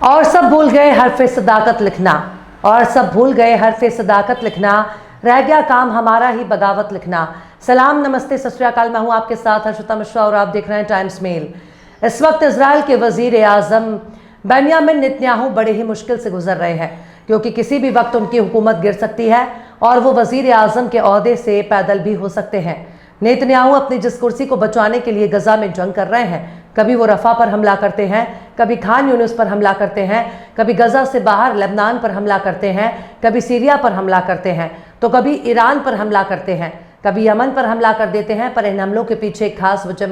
और सब भूल गए हरफ़े सदाकत लिखना, और सब भूल गए हरफ़े सदाकत लिखना, रह गया काम हमारा ही बगावत लिखना। सलाम, नमस्ते, सत श्री अकाल। मैं हूं आपके साथ हर्षिता मिश्रा और आप देख रहे हैं टाइम्स मेल। इस वक्त इजराइल के वजीर आजम बेंयामिन नेतन्याहू बड़े ही मुश्किल से गुजर रहे हैं, क्योंकि किसी भी वक्त उनकी हुकूमत गिर सकती है और वो वजीर आजम के ओहदे से पैदल भी हो सकते हैं। नेतन्याहू अपनी जिस कुर्सी को बचाने के लिए गजा में जंग कर रहे हैं, कभी वो रफा पर हमला करते हैं, कभी खान यूनिस पर हमला करते हैं, कभी गजा से बाहर लेबनान पर हमला करते हैं, कभी सीरिया पर हमला करते हैं, तो कभी ईरान पर हमला करते हैं, कभी यमन पर हमला कर देते हैं। पर इन हमलों के पीछे एक खास वजह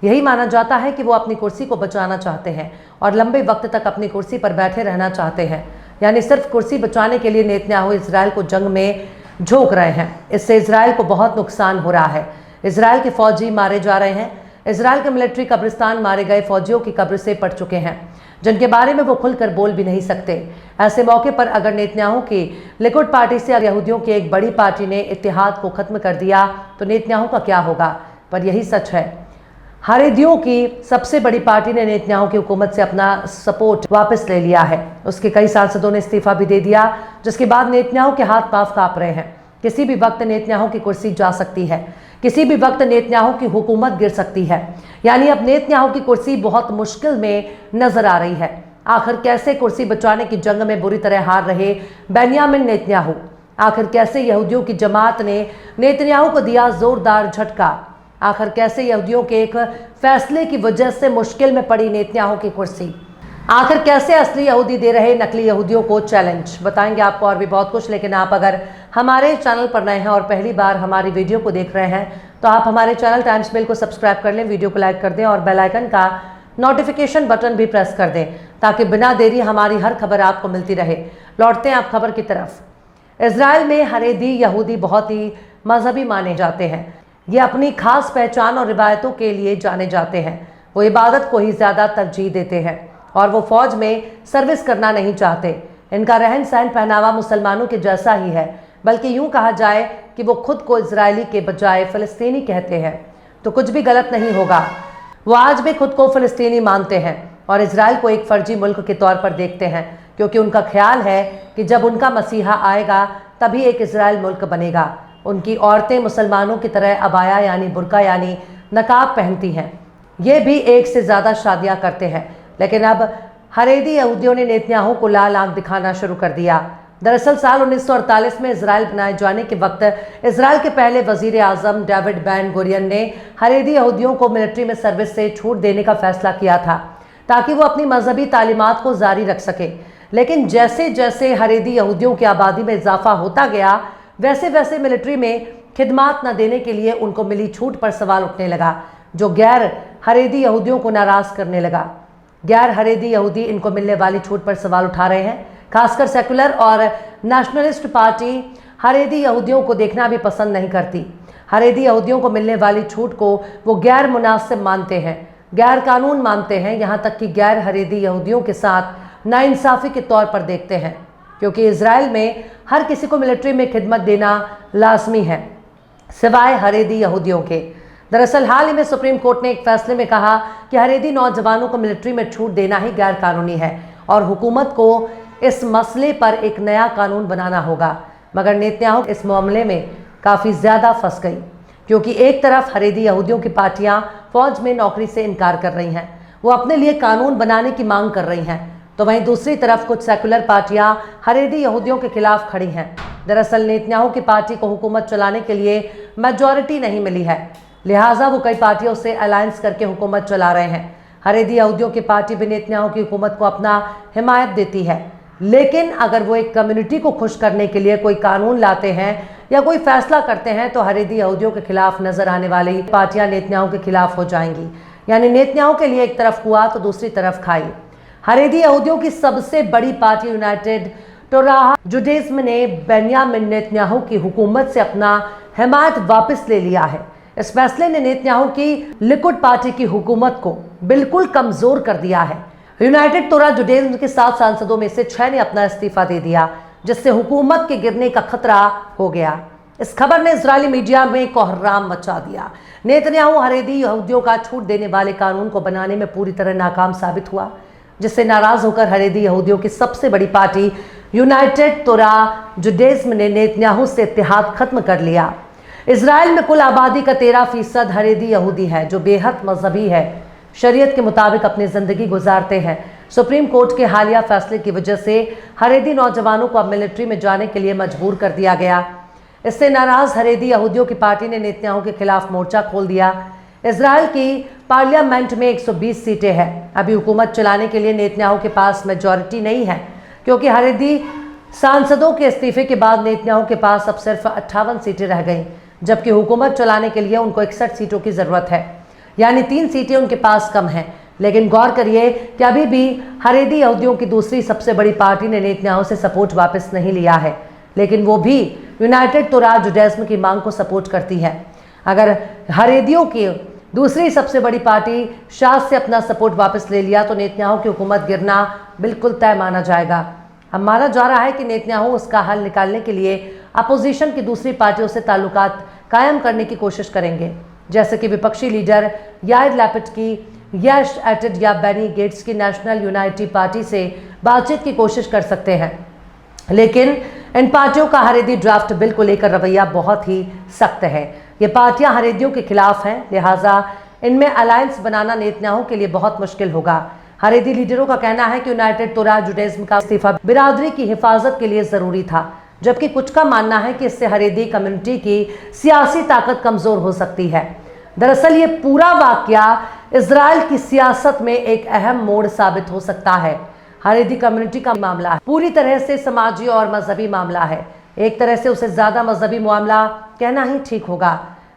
यही माना जाता है कि वो अपनी कुर्सी को बचाना चाहते हैं और लंबे वक्त तक अपनी कुर्सी पर बैठे रहना चाहते हैं। यानी सिर्फ कुर्सी बचाने के लिए नेतन्याहू इजराइल को जंग में झोंक रहे हैं। इससे इजराइल को बहुत नुकसान हो रहा है। इजराइल के फौजी मारे जा रहे हैं। इजराइल के मिलिट्री कब्रिस्तान मारे गए फौजियों की कब्र से पड़ चुके हैं, जिनके बारे में वो खुलकर बोल भी नहीं सकते। ऐसे मौके पर अगर नेतन्याहू की लिकुड पार्टी से यहूदियों की एक बड़ी पार्टी ने इत्तेहाद को खत्म कर दिया तो नेतन्याहू का क्या होगा। पर यही सच है, हरेदियों की सबसे बड़ी पार्टी ने नेतन्याहू की हुकूमत से अपना सपोर्ट वापस ले लिया है। उसके कई सांसदों ने इस्तीफा भी दे दिया, जिसके बाद नेतन्याहू के हाथ पांव कांप रहे हैं। किसी भी वक्त नेतन्याहू की कुर्सी जा सकती है, किसी भी वक्त नेतन्याहू की हुकूमत गिर सकती है। यानी अब नेतन्याहू की कुर्सी बहुत मुश्किल में नजर आ रही है। आखिर कैसे कुर्सी बचाने की जंग में बुरी तरह हार रहे बेंयामिन नेतन्याहू, आखिर कैसे यहूदियों की जमात ने नेतन्याहू को दिया जोरदार झटका, आखिर कैसे यहूदियों के एक फैसले की वजह से मुश्किल में पड़ी नेतन्याहू की कुर्सी, आखिर कैसे असली यहूदी दे रहे नकली यहूदियों को चैलेंज। बताएंगे आपको और भी बहुत कुछ। लेकिन आप अगर हमारे चैनल पर नए हैं और पहली बार हमारी वीडियो को देख रहे हैं तो आप हमारे चैनल टाइम्स मेल को सब्सक्राइब कर लें, वीडियो को लाइक कर दें और बेल आइकन का नोटिफिकेशन बटन भी प्रेस कर दें, ताकि बिना देरी हमारी हर खबर आपको मिलती रहे। लौटते हैं आप खबर की तरफ। इजराइल में हरेदी यहूदी बहुत ही मजहबी माने जाते हैं। ये अपनी खास पहचान और रिवायतों के लिए जाने जाते हैं। वो इबादत को ही ज़्यादा तरजीह देते हैं और वो फौज में सर्विस करना नहीं चाहते। इनका रहन सहन पहनावा मुसलमानों के जैसा ही है, बल्कि यूं कहा जाए कि वो खुद को इजरायली के बजाय फ़लस्तीनी कहते हैं, तो कुछ भी गलत नहीं होगा। वो आज भी खुद को फ़लस्तीनी मानते हैं और इजराइल को एक फर्जी मुल्क के तौर पर देखते हैं, क्योंकि उनका ख्याल है कि जब उनका मसीहा आएगा तभी एक इजराइल मुल्क बनेगा। उनकी औरतें मुसलमानों की तरह अबाया यानी बुर्का यानी नकाब पहनती हैं। ये भी एक से ज़्यादा शादियाँ करते हैं। लेकिन अब हरेदी यहूदियों ने नेतन्याहू को लाल आंख दिखाना शुरू कर दिया। दरअसल साल 1948 में इजराइल बनाए जाने के वक्त इजराइल के पहले वजीर आजम डेविड बेन गुरियन ने हरेदी यहूदियों को मिलिट्री में सर्विस से छूट देने का फैसला किया था, ताकि वो अपनी मजहबी तालीमात को जारी रख सके। लेकिन जैसे जैसे हरेदी यहूदियों की आबादी में इजाफा होता गया, वैसे वैसे मिलिट्री में खिदमात न देने के लिए उनको मिली छूट पर सवाल उठने लगा, जो गैर हरेदी यहूदियों को नाराज करने लगा। गैर हरेदी यहूदी इनको मिलने वाली छूट पर सवाल उठा रहे हैं। खासकर सेकुलर और नेशनलिस्ट पार्टी हरेदी यहूदियों को देखना भी पसंद नहीं करती। हरेदी यहूदियों को मिलने वाली छूट को वो गैर मुनासिब मानते हैं, गैर कानून मानते हैं, यहाँ तक कि गैर हरेदी यहूदियों के साथ नाइंसाफ़ी के तौर पर देखते हैं, क्योंकि इजराइल में हर किसी को मिलिट्री में खिदमत देना लाजमी है, सिवाय हरेदी यहूदियों के। दरअसल हाल ही में सुप्रीम कोर्ट ने एक फैसले में कहा कि हरेदी नौजवानों को मिलिट्री में छूट देना ही गैर कानूनी है और हुकूमत को इस मसले पर एक नया कानून बनाना होगा। मगर नेतन्याहू इस मामले में काफ़ी ज़्यादा फंस गई, क्योंकि एक तरफ हरेदी यहूदियों की पार्टियां फौज में नौकरी से इनकार कर रही हैं, वो अपने लिए कानून बनाने की मांग कर रही हैं, तो वहीं दूसरी तरफ कुछ सेकुलर पार्टियां हरेदी यहूदियों के खिलाफ खड़ी हैं। दरअसल नेतन्याहू की पार्टी को हुकूमत चलाने के लिए मेजॉरिटी नहीं मिली है, लिहाजा वो कई पार्टियों से अलायंस करके हुकूमत चला रहे हैं। हरेदी यहूदियों की पार्टी भी नेतन्याहू की हुकूमत को अपना हिमायत देती है, लेकिन अगर वो एक कम्युनिटी को खुश करने के लिए कोई कानून लाते हैं या कोई फैसला करते हैं तो हरेदी यहूदियों के खिलाफ नजर आने वाली पार्टियां नेतन्याहू के खिलाफ हो जाएंगी। यानी नेतन्याहू के लिए एक तरफ कुआं तो दूसरी तरफ खाई। हरेदी यहूदियों की सबसे बड़ी पार्टी यूनाइटेड टोराह जुडाइज्म ने बेंयामिन नेतन्याहू की हुकूमत से अपना हिमायत वापस ले लिया है। इस फैसले ने नेतन्याहू की लिकुड पार्टी की हुकूमत को बिल्कुल कमजोर कर दिया है। यूनाइटेड टोराह जुडाइज्म के 7 सांसदों में से 6 ने अपना इस्तीफा दे दिया, जिससे हुकूमत के गिरने का खतरा हो गया। इस खबर ने इजरायली मीडिया में कोहराम मचा दिया। नेतन्याहू हरेदी यहूदियों का छूट देने वाले कानून को बनाने में पूरी तरह नाकाम साबित हुआ। जिससे नाराज होकर हरेदी यहूदियों की सबसे बड़ी पार्टी यूनाइटेड तोरा जुडाइज्म ने नेतन्याहू से इत्तेहाद खत्म कर लिया। इजराइल में कुल आबादी का 13% हरेदी यहूदी है, जो बेहद मजहबी है, शरीयत के मुताबिक अपनी जिंदगी गुजारते हैं। सुप्रीम कोर्ट के हालिया फैसले की वजह से हरेदी नौजवानों को अब मिलिट्री में जाने के लिए मजबूर कर दिया गया। इससे नाराज हरेदी यहूदियों की पार्टी ने नेतन्याहू के खिलाफ मोर्चा खोल दिया। इजराइल की पार्लियामेंट में 120 सीटें हैं। अभी हुकूमत चलाने के लिए नेतन्याहू के पास मेजॉरिटी नहीं है, क्योंकि हरेदी सांसदों के इस्तीफे के बाद नेतन्याहू के पास अब सिर्फ 58 सीटें रह गईं, जबकि हुकूमत चलाने के लिए उनको 61 सीटों की जरूरत है, यानी 3 सीटें उनके पास कम हैं। लेकिन गौर करिए कि अभी भी हरेदी यहूदियों की दूसरी सबसे बड़ी पार्टी ने नेतन्याहू से सपोर्ट वापस नहीं लिया है, लेकिन वो भी यूनाइटेड तोरा जुडाइज्म की मांग को सपोर्ट करती है। अगर हरेदियों की दूसरी सबसे बड़ी पार्टी शास से अपना सपोर्ट वापस ले लिया तो नेतन्याहू की हुकूमत गिरना बिल्कुल तय माना जाएगा। अब माना जा रहा है कि नेतन्याहू उसका हल निकालने के लिए अपोजिशन की दूसरी पार्टियों से ताल्लुकात कायम करने की कोशिश करेंगे, जैसे कि विपक्षी लीडर याइर लैपिड की यश एटेड या बेनी गेट्स की नेशनल यूनाइटी पार्टी से बातचीत की कोशिश कर सकते हैं। लेकिन इन पार्टियों का हरेदी ड्राफ्ट बिल को लेकर रवैया बहुत ही सख्त है। ये पार्टियां हरेदियों के खिलाफ हैं, लिहाजा इनमें अलायंस बनाना नेतन्याहू के लिए बहुत मुश्किल होगा। हरेदी लीडरों का कहना है कि यूनाइटेड तोरा जुडाइज्म का इस्तीफा बिरादरी की हिफाजत के लिए जरूरी था, जबकि कुछ का मानना है कि इससे हरेदी कम्युनिटी की सियासी ताकत कमजोर हो सकती है। दरअसल ये पूरा वाकया इजराइल की सियासत में एक अहम मोड़ साबित हो सकता है। हरेदी कम्युनिटी का मामला है पूरी तरह से समाजी और मजहबी मामला है। एक तरह से उसे ज्यादा मजहबी मामला कहना ही ठीक होगा।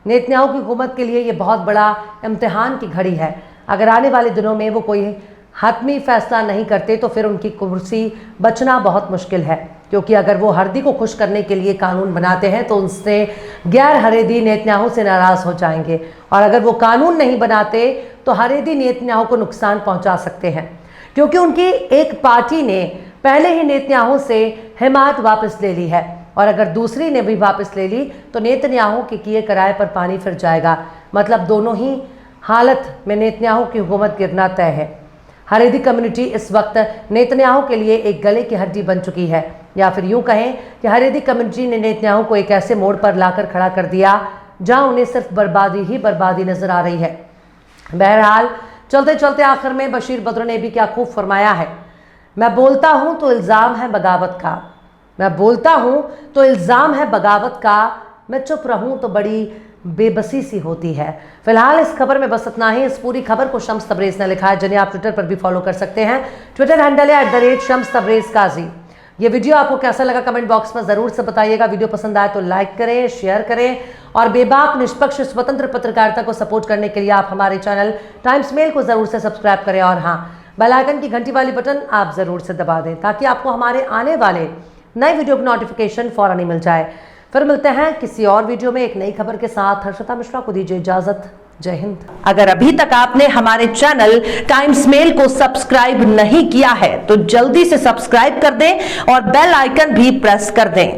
नेतन्याहू की हुकूमत के लिए ये बहुत बड़ा इम्तिहान की घड़ी है। अगर आने वाले दिनों में वो कोई हतमी फैसला नहीं करते तो फिर उनकी कुर्सी बचना बहुत मुश्किल है, क्योंकि अगर वो हरदी को खुश करने के लिए कानून बनाते हैं तो उनसे गैर हरेदी नेतन्याहू से नाराज हो जाएंगे, और अगर वो कानून नहीं बनाते तो हरेदी नेतन्याहू को नुकसान पहुंचा सकते हैं, क्योंकि उनकी एक पार्टी ने पहले ही नेतन्याहू से हिमायत वापस ले ली है, और अगर दूसरी ने भी वापस ले ली तो नेतन्याहू के किए कराए पर पानी फिर जाएगा। मतलब दोनों ही हालत में नेतन्याहू की हुकूमत गिरना तय है। हरेदी कम्युनिटी इस वक्त नेतन्याहू के लिए एक गले की हड्डी बन चुकी है, या फिर यूं कहें कि हरेदी कम्युनिटी ने नेतन्याहू को एक ऐसे मोड़ पर लाकर खड़ा कर दिया जहां उन्हें सिर्फ बर्बादी ही बर्बादी नजर आ रही है। बहरहाल चलते चलते आखिर में बशीर बद्र ने भी क्या खूब फरमाया है, मैं बोलता हूं तो इल्ज़ाम है बगावत का, मैं बोलता हूं तो इल्ज़ाम है बगावत का, मैं चुप रहूं तो बड़ी बेबसी सी होती है। फिलहाल इस खबर में बस इतना ही। इस पूरी खबर को शम्स तबरेज़ ने लिखा है, जिन्हें आप ट्विटर पर भी फॉलो कर सकते हैं। ट्विटर हैंडल है @शम्स तबरेज़ काजी। ये वीडियो आपको कैसा लगा कमेंट बॉक्स में जरूर से बताइएगा। वीडियो पसंद आए तो लाइक करें, शेयर करें, और बेबाक निष्पक्ष स्वतंत्र पत्रकारिता को सपोर्ट करने के लिए आप हमारे चैनल टाइम्स मेल को जरूर से सब्सक्राइब करें, और हाँ, बेल आइकन की घंटी वाली बटन आप जरूर से दबा दें, ताकि आपको हमारे आने वाले नए वीडियो की नोटिफिकेशन फौरन ही मिल जाए। फिर मिलते हैं किसी और वीडियो में एक नई खबर के साथ। हर्षिता मिश्रा को दीजिए इजाजत। जय हिंद। अगर अभी तक आपने हमारे चैनल टाइम्स मेल को सब्सक्राइब नहीं किया है तो जल्दी से सब्सक्राइब कर दें और बेल आइकन भी प्रेस कर दें।